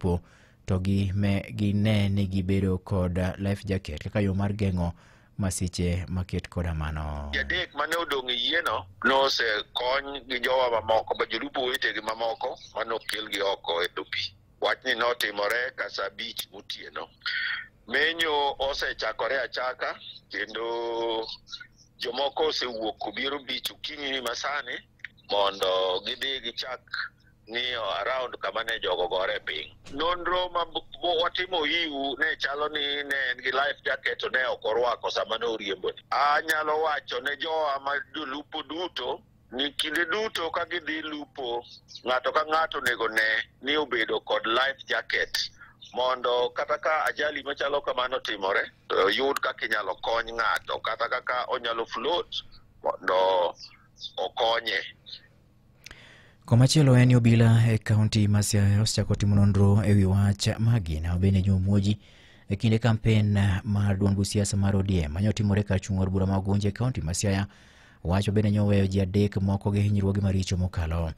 lupo to gine ni gibedo kod life jacket kaka yo mar geng'o masiche maket koda mano. Jadek mane odong' yieno nose kony gi jowa mamoko ba jolupo wetegi mamoko manokel gi oko e dupi. Wachni notimore kasa bich mutieno. Menyo osechakore achaka kendo jomoko osewuok obiro bich okinyi masani mondo gidhi gichak ng'iyo around kama ne jogo gore piny. Nonro ma watimo iu ne chalo ni ne en gi life jacket to ne ok orwako sama ne oriembo. Anyalo wacho ne jowa ma jolupo duto ni kinde duto ka gidhi lupo, ng'ato ka ng'ato nego ne ni obedo kod life jacket mondo kata ka ajali machalo kamano timore to yud kaka inyalo kony ng'ato kata kaka onyalo float mondo okonye. Komachielo en obila e kaunti ma Siaya osechako timo nonro e wi wach magina obene jomuoji e kinde kampen mar duond buch siasa mar ODM manyo timore kar chung' od bura ma Ugunja e kaunti ma Siaya. Wacho bende nyoweyo ji adek moko gi hinyruoge maricho mokalo.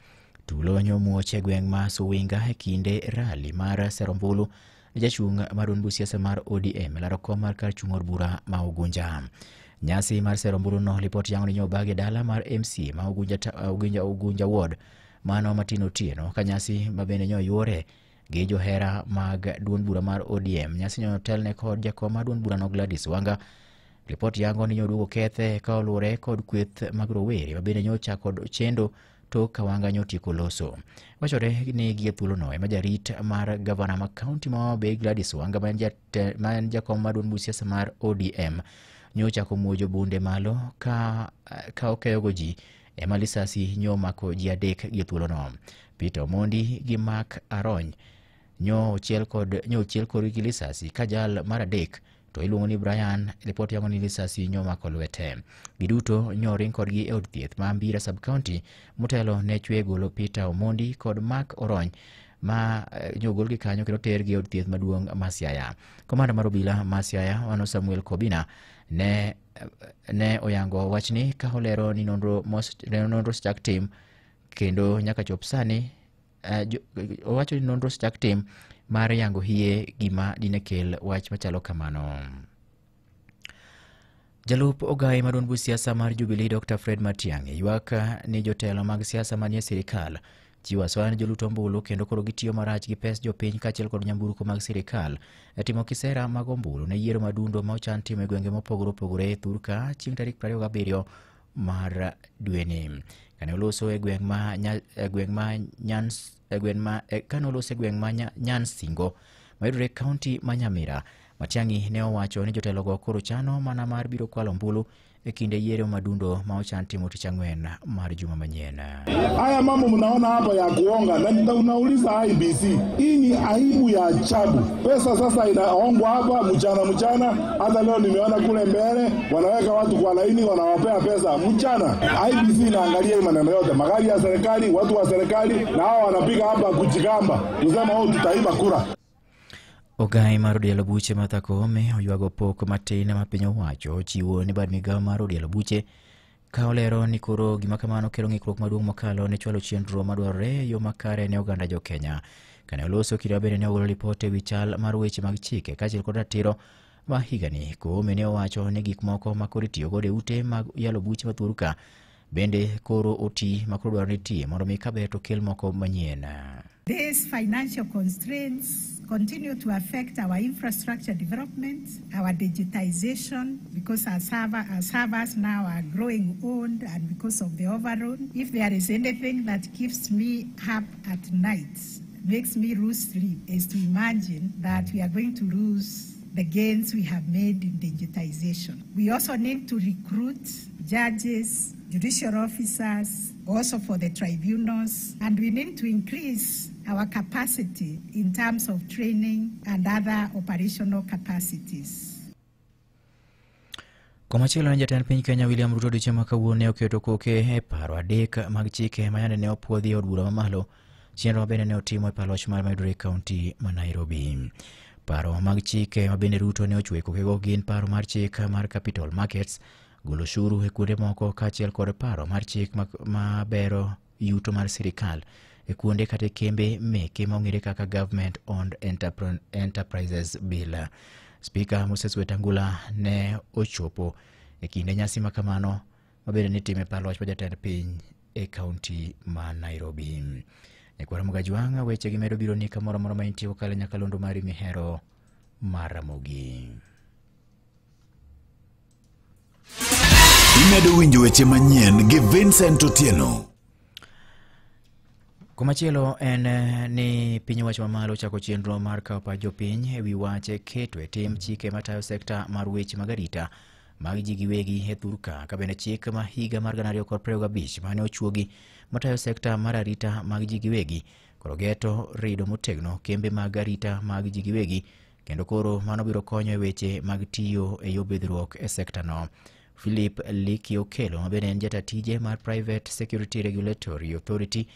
Tulo nyomuoch e gweng' ma Suwinga e kinde rali mar Serombulu jachung' mar duond buch siasa mar ODM laro kom mar kar chung' od bura ma Ugunja. Nyasi mar Serombulu no lipot yango ni nyobagi dala mar MC ma Ugunja Ward mano Matino Otieno ka nyasi mabende nyoyuore gi johera mag duond bura mar ODM. Nyasi nyotelne kod jakom mar duond bura no Gladys Wanga. Ripot yango ni nyoduogo kethe ka oluore kod kweth mag rowere mabende nyocha kod chendo to Kawanga nyotieko loso. Wachore ni gie thuolo no ema jarit mar gavana ma kaunti ma be Gladys Wanga man jakom mar duond buch siasa mar ODM nyocha komuojo bunde malo ka okeyogo ji ema lisasi nyomako ji adek gie thuolo no. Peter Omondi gi Mark Arony nyochiel kod gi lisasi ka jal mar adek to iluongo ni Brian report yango ni lisasi nyomako lwete. Giduto nyoring kodgi e od thieth ma Mbira sub county motelo ne chwe golo Peter Omondi kod Mark Orony ma nyogol gi kanyo kendo ter gi od thieth maduong' ma Siaya. Komanda mar obila ma Siaya wano Samuel Kobina ne oyango wachni ka olero ni nonro chak tim kendo nyaka chop sani owacho ni nonro chak tim mar yango hie gima dinekel wach machalo kamano. Jalup ogai mar duond buch siasa mar Jubilee Dr. Fred Matiang'i ywak ni jotelo mag siasa manie sirikal chiwo aswaya ne joluto ombulu kendo koro gitiyo marach gi pes jopiny kaachiel kod nyamburko mag sirikal e timo kisera mag ombulu ne yiero madundo ma ochan timo e gwenge mopogore opogore e Thurka chieng' tarik 27 mar dweni. Kane oloso e gweng' ma Nyansingo mayudore kaunti ma Nyamira, Matiang'i ne owacho ni jotelogo koro chano mana mar biro kwalo ombulu e kinde yiero madundo ma ochan timo tich ang'wen mar juma manyien. Haya mambo mnaona hapa ya kuonga na unauliza IBC, hii ni aibu ya ajabu. Pesa sasa inaongwa hapa mchana. Hata leo nimeona kule mbele wanaweka watu kwa laini wanawapea pesa mchana. IBC inaangalia maneno yote, magari ya serikali, watu wa serikali, na hao wanapiga hapa kujigamba kusema tutaiba kura. Ogai mar Odielo Buche Martha Koome oywago pok matin ma piny owacho chiwo ni bad migawo mar Odielo Buche ka olero ni koro gima kamano kelo ng'ikruok maduong' mokalo ne chwalo chenro madwarore yo makare ne oganda jo Kenya. Kane oloso kinde bende ne ogolo ripot e wi chal mar weche mag chike kaachiel kod ratiro ma higani. Koome ne owacho ni gik moko ma koro itiyo godo e ute mag yalo buche ma Thurka bende koro oti ma koro dwaro ni tie mondo mi kaber to kel moko manyien. These financial constraints continue to affect our infrastructure development, our digitization, because our servers now are growing old and because of the overload. If there is anything that keeps me up at night, makes me lose sleep, is to imagine that we are going to lose the gains we have made in digitization. We also need to recruit judges, judicial officers, also for the tribunals, and we need to increase our capacity in terms of training and other operational capacities. Komachielo ne jatend piny Kenya William Ruto odiochieng' ma kawuono ne oketo koke e paro adek mag chike ma yande ne opuodhi e od bura mamalo, chenro ma bende ne otimo e paloch mar Maiduguri kaunti ma Nairobi. Paro mag chike ma bende Ruto ne ochwe kokego gin paro mar chik mar capital markets, golo ushuru e kuonde moko kaachiel kod paro mar chik ma bero yuto mar sirikal e kuonde kata kembe meke maong'ere kaka Government Owned Enterprises Bill. Speaker Moses Wetangula ne ochopo e kinde nyasi makamano mabende ni time paloch ma jatend piny e kaunti ma Nairobi. E kwara Mugajwanga weche gi medo biro ni kamoro moro ma intie okale nyakalondo mari mihero Maramogi. Imedo winjo weche manyien gi Vincent Otieno. Komachielo en ni piny owacho mamalo chako chenro mar kawo pach jopiny e wi wache keto e tim chike matayo sekta mar weche mag arita mag ji giwegi e thurka ka bende chik ma higa mar 2025 mane ochuogi matayo sekta mar arita mag ji giwegi koro geto rido motegno kembe mag arita mag ji giwegi kendo koro mano biro konyo e weche mag tiyo e yo bedruok e sekta no. Philip Liki Okelo mabende en jatatije mar Private Security Regulatory Authority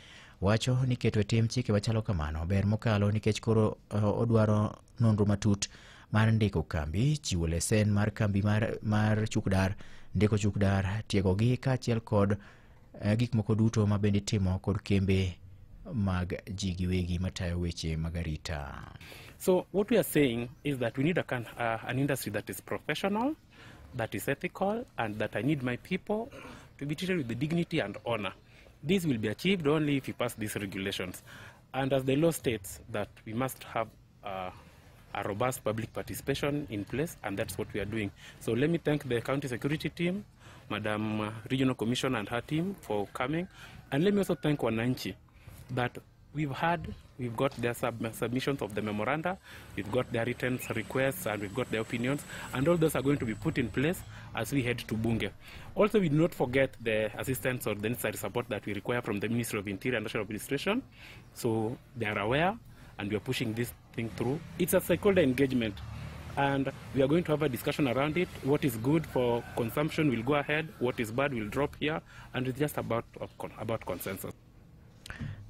wacho ni keto e tim chike machalo kamano ber mokalo nikech koro odwaro nonro matut mar ndiko kambi, chiwo lesen mar kambi mar chukdar, ndiko chukdar, tiegogi kaachiel kod gik moko duto ma bende timo kod kembe mag ji giwegi matayo weche mag arita. So what we are saying is that we need an industry that is professional, that is ethical, and that I need my people to be treated with the dignity and honor. This will be achieved only if we pass these regulations. And as the law states that we must have a robust public participation in place, and that's what we are doing. So let me thank the county security team, Madam Regional Commissioner and her team for coming. And let me also thank Wananchi that we've got their submissions of the memoranda, we've got their written requests, and we've got their opinions, and all those are going to be put in place as we head to Bunge. Also, we do not forget the assistance or the necessary support that we require from the Ministry of Interior and National Administration. So they are aware, and we are pushing this thing through. It's a stakeholder engagement, and we are going to have a discussion around it. What is good for consumption will go ahead, what is bad will drop here, and it's just about consensus.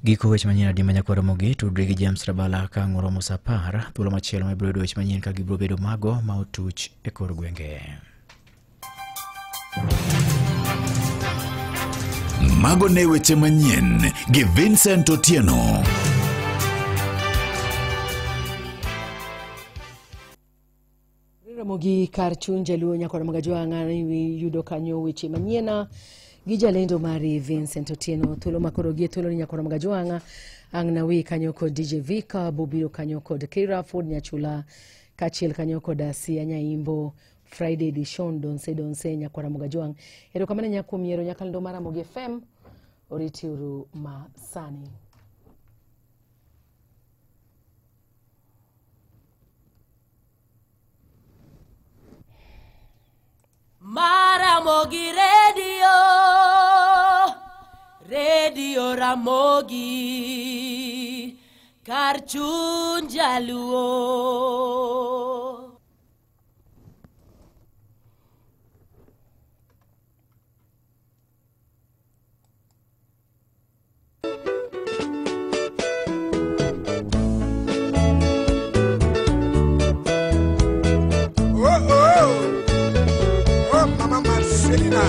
Giko weche manyien adi manyakwara mogi tudri gi James Rabala ka ng'uro musapar thuolo machielo ma ibiro weche manyien ka gibiro bedo mago ma otuch e kor gwenge. Mago ne weche manyien gi Vincent Otieno. Ramogi kar chuny jaluo nyakora Mugajwanga ni yudo kanyo weche manyiena gi jalendo mari Vincent Otieno. Thuolo makoro gie thuolo ni nyakora Mugajwanga ang nawi kanyo kod DJ Vika, Bobiro kanyo kod Kira Ford Nyachula, kachiel kanyo kod Asia Nyaimbo, Friday edition donse nyakora Mugajwang. Ero kamane nyakuom yiero nyakalondo mara Ramogi FM oritiuru masani. Maramogi Radio Ramogi kar chuny jaluo. Oh, Mama Marcelina.